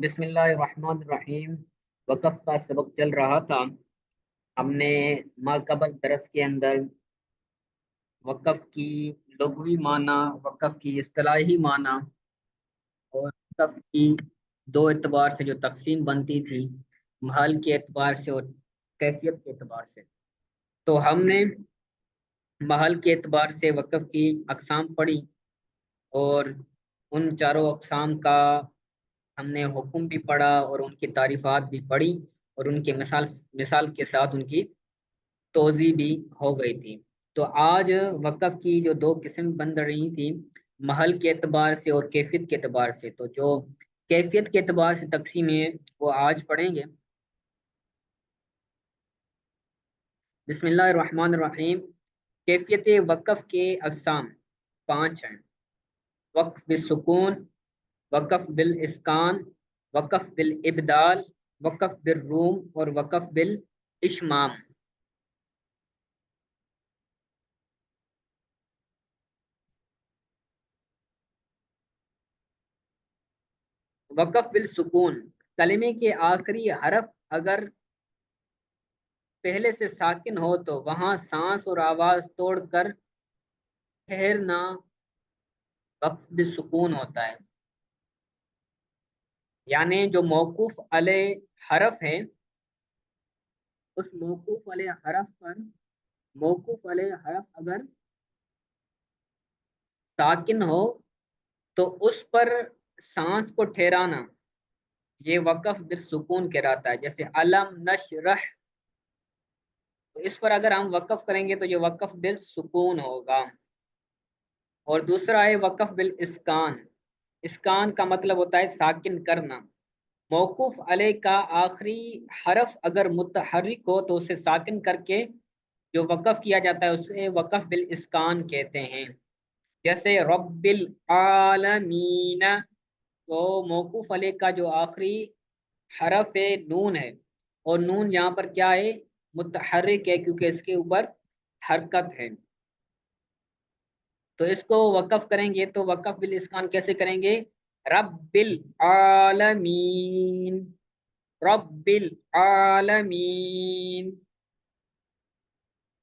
بسم اللہ الرحمن الرحیم۔ وقف کا سبق چل رہا تھا۔ ہم نے ماقبل درس کے اندر وقف کی لغوی معنی، وقف کی اصطلاحی معنی اور وقف کی دو اعتبار سے جو تقسیم بنتی تھی، محل کے اعتبار سے اور کیفیت کے اعتبار سے، تو ہم نے محل کے اعتبار سے وقف کی اقسام پڑھی اور ان چاروں اقسام کا ہم نے حکم بھی پڑھا اور ان کی تعریفات بھی پڑھی اور ان کے مثال کے ساتھ ان کی توضیح بھی ہو گئی تھی۔ تو آج وقف کی جو دو قسم بن رہی تھی، محل کے اعتبار سے اور کیفیت کے اعتبار سے، تو جو کیفیت کے اعتبار سے تقسیم ہے وہ آج پڑھیں گے۔ بسم اللہ الرحمن الرحیم۔ کیفیت وقف کے اقسام 5 ہیں: وقف بالسکون، وقف بالاسکان، وقف بالابدال، وقف بالروم اور وقف بالاشمام۔ وقف بالسکون، کلمے کے آخری حرف اگر پہلے سے ساکن ہو تو وہاں سانس اور آواز توڑ کر ٹھہرنا وقف بالسکون ہوتا ہے۔ یعنی جو موقوف علیہ حرف ہے، اس موقوف علیہ حرف پر موقوف علیہ حرف اگر ساکن ہو تو اس پر سانس کو ٹھہرانا یہ وقف بالسکون کہلاتا ہے۔ جیسے علم نشرح، تو اس پر اگر ہم وقف کریں گے تو یہ وقف بالسکون ہوگا۔ اور دوسرا ہے وقف بالاسکان۔ اسکان کا مطلب ہوتا ہے ساکن کرنا۔ موقوف علیہ کا آخری حرف اگر متحرک ہو تو اسے ساکن کر کے جو وقف کیا جاتا ہے اسے وقف بالاسکان کہتے ہیں۔ جیسے رب العالمین، تو موقوف علیہ کا جو آخری حرف ہے نون ہے، اور نون یہاں پر کیا ہے؟ متحرک ہے، کیونکہ اس کے اوپر حرکت ہے۔ تو اس کو وقف کریں گے تو وقف بالاسکان کیسے کریں گے؟ رب العالمین، رب العالمین۔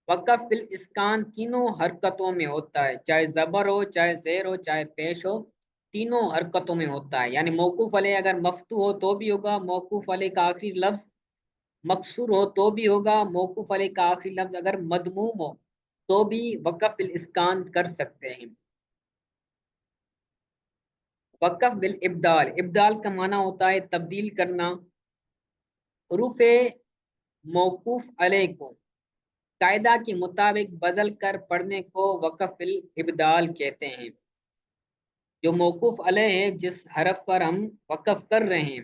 وقف بالاسکان تینوں حرکتوں میں ہوتا ہے، چاہے زبر ہو، چاہے زیر ہو، چاہے پیش ہو، تینوں حرکتوں میں ہوتا ہے۔ یعنی موقوف علیہ اگر مفتوح ہو تو بھی ہوگا، موقوف علیہ کا آخری لفظ مکسور ہو تو بھی ہوگا، موقوف علیہ کا آخری لفظ اگر مضموم ہو تو بھی وقف بالاسکان کر سکتے ہیں۔ وقف بالابدال، ابدال کا معنی ہوتا ہے تبدیل کرنا۔ حروف موقوف علیہ کو قاعدہ کے مطابق بدل کر پڑھنے کو وقف بالابدال کہتے ہیں۔ جو موقوف علیہ ہے، جس حرف پر ہم وقف کر رہے ہیں،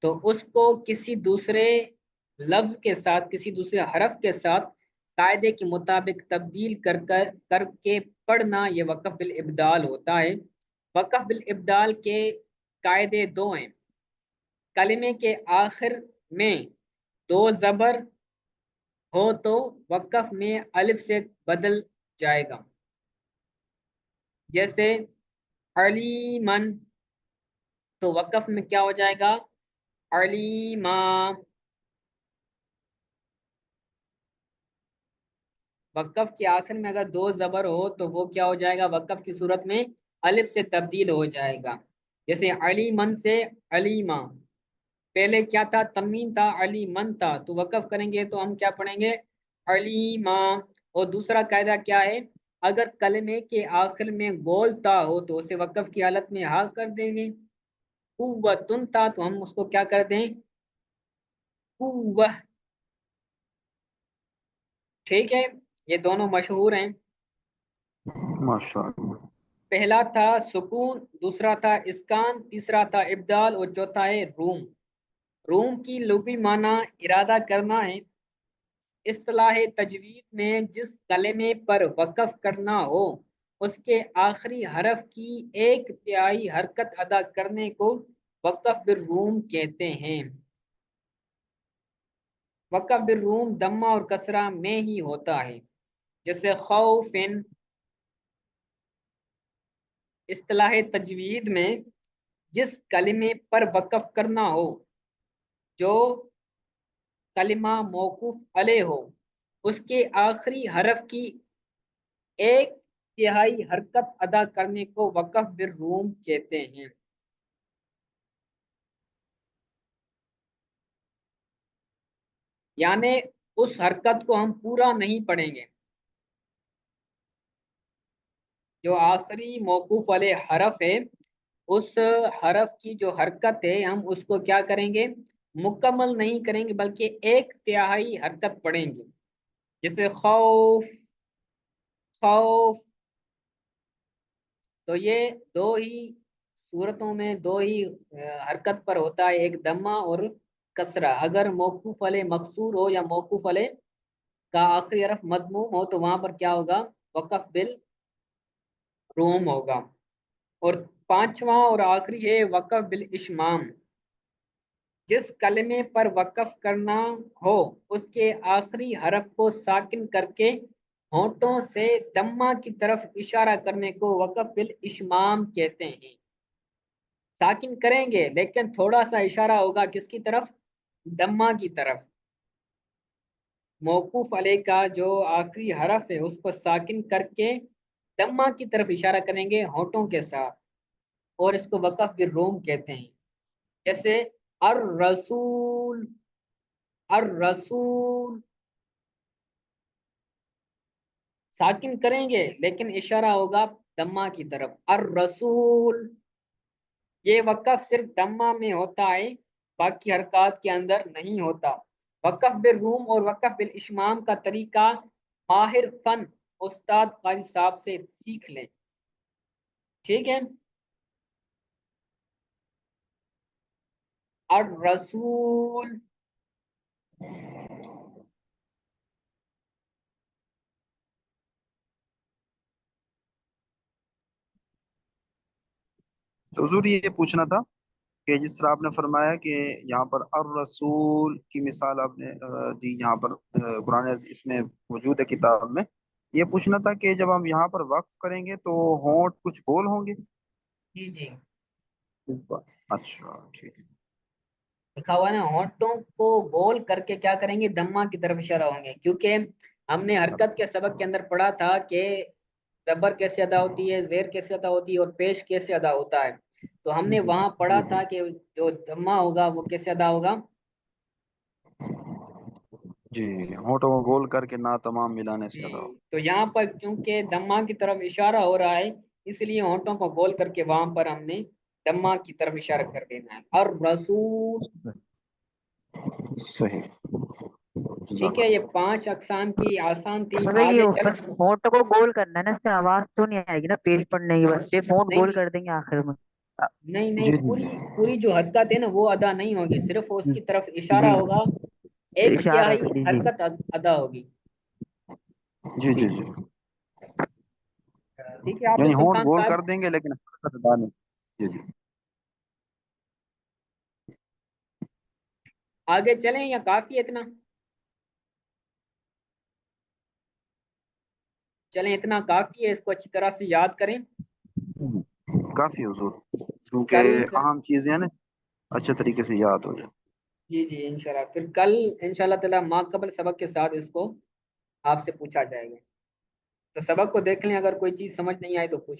تو اس کو کسی دوسرے لفظ کے ساتھ، کسی دوسرے حرف کے ساتھ قاعدے کے مطابق تبدیل کر کے پڑھنا یہ وقف بالابدال ہوتا ہے۔ وقف بالابدال کے قاعدے دو ہیں: کلمے کے آخر میں دو زبر ہو تو وقف میں الف سے بدل جائے گا۔ جیسے علیمن، تو وقف میں کیا ہو جائے گا؟ علیما۔ وقف کے آخر میں اگر دو زبر ہو تو وہ کیا ہو جائے گا؟ وقف کی صورت میں الف سے تبدیل ہو جائے گا۔ جیسے علیمن سے علیما، پہلے کیا تھا؟ تنوین تھا، علیمن تھا، تو وقف کریں گے تو ہم کیا پڑھیں گے؟ علیما۔ اور دوسرا قاعدہ کیا ہے؟ اگر کلمے کے آخر میں گول تا ہو تو اسے وقف کی حالت میں ہا کر دیں گے۔ قوتن تا تو ہم اس کو کیا کر دیں؟ قوہ۔ ٹھیک ہے، یہ دونوں مشہور ہیں۔ ماشاءاللہ۔ پہلا تھا سکون، دوسرا تھا اسکان، تیسرا تھا ابدال اور چوتھا ہے روم۔ روم کی لغوی معنی ارادہ کرنا ہے۔ اصطلاح تجوید میں جس کلمے پر وقف کرنا ہو اس کے آخری حرف کی ایک تہائی حرکت ادا کرنے کو وقف بالروم کہتے ہیں۔ وقف بالروم دمہ اور کسرہ میں ہی ہوتا ہے، جیسے خوفن۔ اصطلاح تجوید میں جس کلمے پر وقف کرنا ہو، جو کلمہ موقوف علیہ ہو، اس کے آخری حرف کی ایک تہائی حرکت ادا کرنے کو وقف بالروم کہتے ہیں۔ یعنی اس حرکت کو ہم پورا نہیں پڑھیں گے، جو آخری موقوف علیہ حرف ہے اس حرف کی جو حرکت ہے ہم اس کو کیا کریں گے، مکمل نہیں کریں گے بلکہ ایک تہائی حرکت پڑھیں گے، جیسے خوف، خوف۔ تو یہ دو ہی صورتوں میں دو ہی حرکت پر ہوتا ہے، ایک دمہ اور کسرہ۔ اگر موقوف علیہ مکسور ہو یا موقوف علیہ کا آخری حرف مضموم ہو تو وہاں پر کیا ہوگا، وقف بالروم ہوگا۔ اور پانچواں اور آخری ہے وقف بالاشمام۔ جس کلمے پر وقف کرنا ہو اس کے آخری حرف کو ساکن کر کے ہونٹوں سے دمہ کی طرف اشارہ کرنے کو وقف بالاشمام کہتے ہیں۔ ساکن کریں گے لیکن تھوڑا سا اشارہ ہوگا کس کی طرف، دمہ کی طرف۔ موقوف علیہ کا جو آخری حرف ہے اس کو ساکن کر کے دمہ کی طرف اشارہ کریں گے ہونٹوں کے ساتھ، اور اس کو وقف بالروم کہتے ہیں۔ جیسے الرسول، الرسول، ساکن کریں گے لیکن اشارہ ہوگا دمہ کی طرف، الرسول۔ یہ وقف صرف دمہ میں ہوتا ہے، باقی حرکات کے اندر نہیں ہوتا۔ وقف بالروم اور وقف بالاشمام کا طریقہ ماہر فن استاد قاری صاحب سے سیکھ لیں، ٹھیک ہے۔ الرسول، تو حضور یہ پوچھنا تھا کہ جس طرح آپ نے فرمایا کہ یہاں پر الرسول کی مثال آپ نے دی، یہاں پر قرآن اس میں موجود ہے کتاب میں، یہ پوچھنا تھا کہ جب ہم یہاں پر وقف کریں گے تو ہونٹ کچھ گول ہوں گے؟ جی جی، اچھا ٹھیک ہے۔ لکھا ہوا ہے نا، ہونٹوں کو گول کر کے کیا کریں گے، دمہ کی طرف اشارہ ہوں گے، کیونکہ ہم نے حرکت کے سبق کے اندر پڑھا تھا کہ زبر کیسے ادا ہوتی ہے، زیر کیسے ادا ہوتی ہے، اور پیش کیسے ادا ہوتا ہے۔ تو ہم نے وہاں پڑھا جی تھا کہ جو دمہ ہوگا وہ کیسے ادا ہوگا، جی، ہونٹوں کو گول کر کے نہ تمام ملانے سے ادا جی۔ ہو۔ تو یہاں پر کیونکہ دمہ کی طرف اشارہ ہو رہا ہے اس لیے ہونٹوں کو گول کر کے وہاں پر ہم نے دمہ کی طرف اشارہ کر دینا ہے، اور رسول۔ صحیح، ٹھیک جزاک ہے، یہ اللہ۔ 5 اقسام کی آسان تھی، اصل میں آگے یہ چل۔ بس فونٹ کو گول کرنا ہے نا، اس سے آواز تو نہیں آئے گی نا پیج پڑنے کی، بس یہ فونٹ نہیں گول نہیں کر دیں گے آخر میں۔ نہیں نہیں، جی جی پوری پوری جو حرکت ہے نا وہ ادا نہیں ہوگی، صرف اس جی کی طرف اشارہ جی، ہوگا، ایک اشارہ تہائی جی جی۔ حرکت ادا ہوگی۔ جی جی جی جی، ٹھیک ہے، آپ یعنی ہونٹ سلطان گول صاحب کر دیں گے لیکن حرکت ادا نہیں۔ جی جی، آگے چلیں یا کافی ہے اتنا؟ چلیں اتنا کافی ہے، اس کو اچھی طرح سے یاد کریں۔ کافی حضور، کل کیونکہ پھر، اہم چیزیں ہیں نا اچھے طریقے سے یاد ہو جائے۔ جی جی انشاءاللہ، پھر کل انشاءاللہ تعالی ما قبل سبق کے ساتھ اس کو آپ سے پوچھا جائے گا۔ تو سبق کو دیکھ لیں، اگر کوئی چیز سمجھ نہیں آئی تو پوچھ